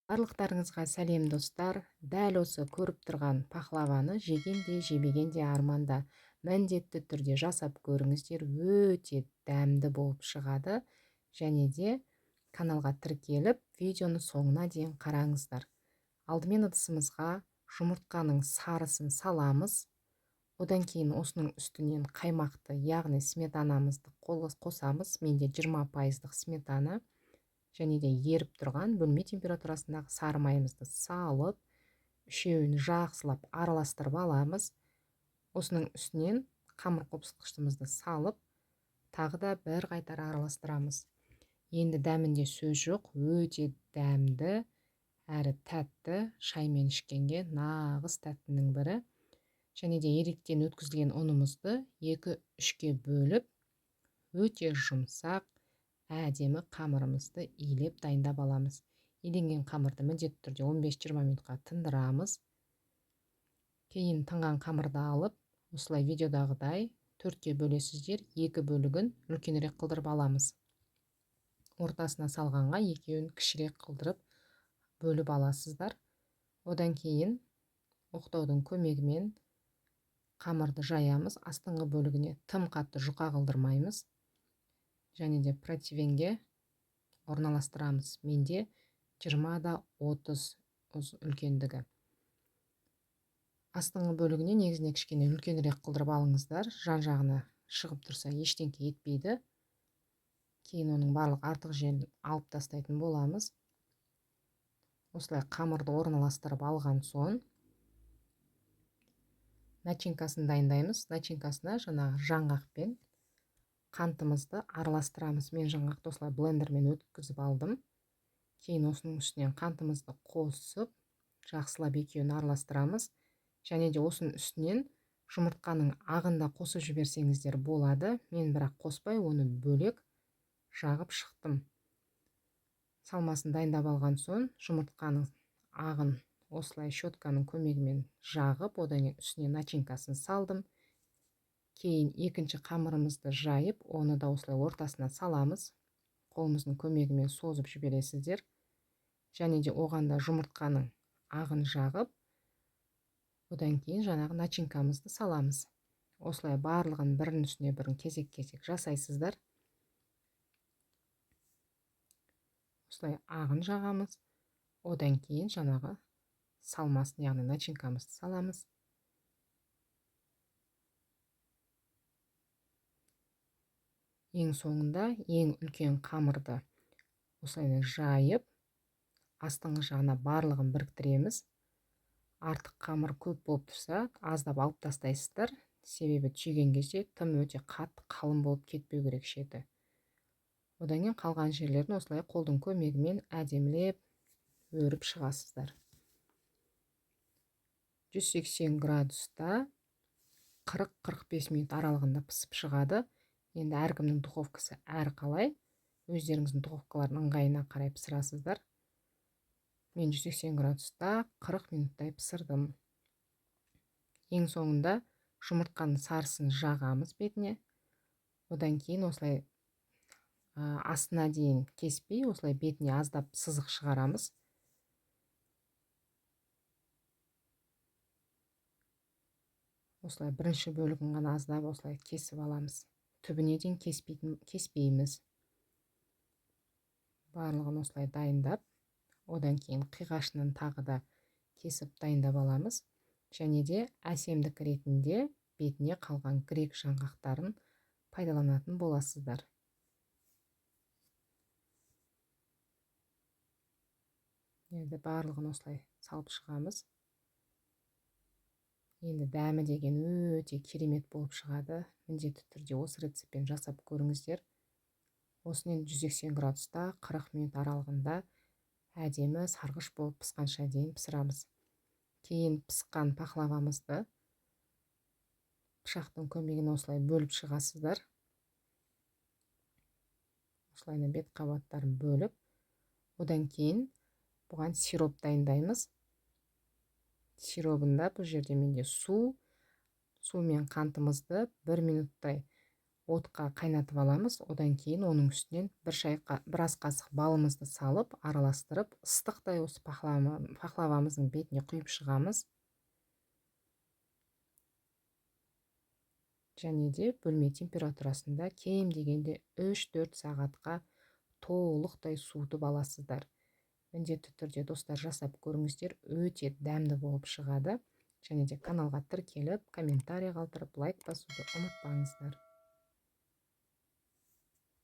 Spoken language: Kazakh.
Барлықтарыңызға сәлем достар. Дәл осы көріп тұрған пахлаваны жеген жебеген арманда. Міндетті түрде жасап көріңіздер, өте дәмді болып шығады. Және де каналға тіркеліп, видеоны соңына дейін қараңыздар. Алдымен ыдысымызға жұмыртқаның сарысын саламыз. Одан кейін осының үстінен қаймақты, яғни сметанамызды қосамыз. Менде 20% сметана. Және де еріп тұрған бөлме температурасындағы сары майымызды салып, үшеуін жақсылап араластырып аламыз. Осының үстінен қамыр қопсытқышымызды салып, тағы да бір қайтара араластырамыз. Енді дәмінде сөз жоқ, өте дәмді, әрі тәтті, шаймен ішкенге нағыз тәттінің бірі. Және де еректен өткізілген ұнымызды 2-3-ке бөліп, өте жұмсақ, әдемі қамырымызды илеп дайындап аламыз. Иленген қамырды міндетті түрде 15-20 минутқа тындырамыз. Кейін тынған қамырды алып, осылай видеодағыдай 4-ке бөлесіздер, 2 бөлігін үлкенірек қылдырып аламыз. Ортасына салғанға екеуін кішірек қылдырып бөліп аласыздар. Одан кейін оқтаудың көмегімен қамырды жаямыз. Астыңғы бөлігіне тым қатты жұқа қылдырмаймыз. Және де противенге орналастырамыз. Менде 20-30 үлкендігі. Астыңғы бөлігіне негізіне кішкене үлкенірек қылдырып алыңыздар. Жан жағына шығып тұрса ештеңке етпейді. Кейін оның барлық артық жерін алып тастайтын боламыз. Осылай қамырды орналастырып алған соң начинкасын дайындаймыз. Начинкасына жаңағы жаңғақпен қантымызды араластырамыз. Мен жаңғақты осылай блендермен өткізіп алдым. Кейін осының үстінен қантымызды қосып, жақсылап екеуін араластырамыз. Және де осының үстінен жұмыртқаның ағында қосып жіберсеңіздер болады. Мен бірақ қоспай, оны бөлек жағып шықтым. Салмасын дайындап алған соң, жұмыртқаның ағын осылай щетканың көмегімен жағып, одан кейін үстіне начинкасын салдым. Кейін екінші қамырымызды жайып, оны да осылай ортасына саламыз. Қолымыздың көмегімен созып жібересіздер. Және де оған да жұмыртқаның ағын жағып, одан кейін жаңағы начинкамызды саламыз. Осылай барлығын бірінің үстіне бірін кезек-кезек жасайсыздар. Осылай ағын жағамыз. Одан кейін жаңағы салмасын, яғни начинкамызды саламыз. Ең соңында ең үлкен қамырды осылай жайып, астыңғы жағына барлығын біріктіреміз. Артық қамыр көп болып тұрса, аздап алып тастайсыздар. Себебі түйген кезде тым өте қатты қалың болып кетпеу керек шеті. Одан кейін қалған жерлерін осылай қолдың көмегімен әдемілеп өріп шығасыздар. 180 градуста 40-45 минут аралығында пісіп шығады. Енді әркімнің духовкасы әр қалай, өздеріңіздің духовкалардың ыңғайына қарай пісірасыздар. Мен 180 градуста 40 минуттай пісірдім. Ең соңында жұмыртқаның сарысын жағамыз бетіне. Одан кейін осылай астына дейін кеспей, осылай бетіне аздап сызық шығарамыз. Осылай бірінші бөлігін ғана аздап осылай кесіп аламыз. Түбіне дейін кеспейміз. Барлығын осылай дайындап, одан кейін қиғашынан тағы да кесіп дайындап аламыз. Және де әсемдік ретінде бетіне қалған грек жаңғақтарын пайдаланатын боласыздар. Енді барлығын осылай салып шығамыз. Енді дәмі деген өте керемет болып шығады. Міндетті түрде осы рецептпен жасап көріңіздер. Осымен 180 градуста 40 минут аралығында әдемі сарғыш болып пісқанша дейін пісірамыз. Кейін пісқан пахлавамызды пышақтың көмегімен осылай бөліп шығасыздар. Осылайына бет қабаттарын бөліп, одан кейін бұған сироп дайындаймыз. Сиробында бұл жерде менде су мен қантымызды 1 минуттай отқа қайнатып аламыз. Одан кейін оның үстінен бір ас қасық балымызды салып араластырып ыстықтай осы пахлавамыздың бетіне құйып шығамыз. Және де бөлме температурасында кем дегенде 3-4 сағатқа толықтай суытып аласыздар. Міндетті түрде достар жасап көріңіздер, өте дәмді болып шығады. Және де каналға тіркеліп, комментарий қалдырып, лайк басуды ұмытпаңыздар.